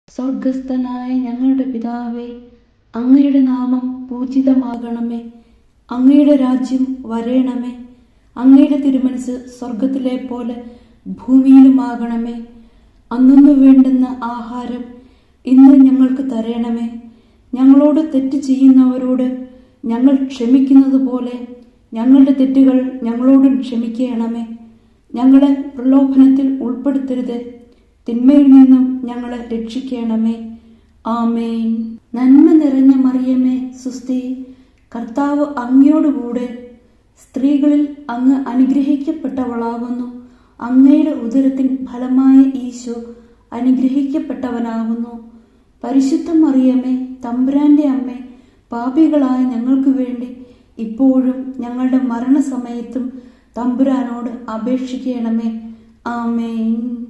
സ്വർഗസ്ഥനായ ഞങ്ങളുടെ പിതാവേ, അങ്ങയുടെ നാമം പൂജിതമാകണമേ. അങ്ങയുടെ രാജ്യം വരേണമേ. അങ്ങയുടെ തിരുമനസ് സ്വർഗത്തിലെ പോലെ ഭൂമിയിലുമാകണമേ. അന്നു വേണ്ടുന്ന ആഹാരം ഇന്ന് ഞങ്ങൾക്ക് തരണമേ. ഞങ്ങളോട് തെറ്റ് ചെയ്യുന്നവരോട് ഞങ്ങൾ ക്ഷമിക്കുന്നത് പോലെ ഞങ്ങളുടെ തെറ്റുകൾ ഞങ്ങളോടും ക്ഷമിക്കണമേ. ഞങ്ങളെ പ്രലോഭനത്തിൽ ഉൾപ്പെടുത്തരുത്, തിന്മയിൽ നിന്നും ഞങ്ങളെ രക്ഷിക്കണമേ. ആമേൻ. നന്മ നിറഞ്ഞ മറിയമേ, സുസ്തി, കർത്താവ് അങ്ങയോടുകൂടെ സ്ത്രീകളിൽ അങ്ങ് അനുഗ്രഹിക്കപ്പെട്ടവളാകുന്നു. അങ്ങയുടെ ഉദരത്തിൻ ഫലമായ ഈശോ അനുഗ്രഹിക്കപ്പെട്ടവനാകുന്നു. പരിശുദ്ധ മറിയമേ, തമ്പുരാന്റെ അമ്മേ, പാപികളായ ഞങ്ങൾക്ക് വേണ്ടി ഇപ്പോഴും ഞങ്ങളുടെ മരണസമയത്തും തമ്പുരാനോട് അപേക്ഷിക്കണമേ. ആമേൻ.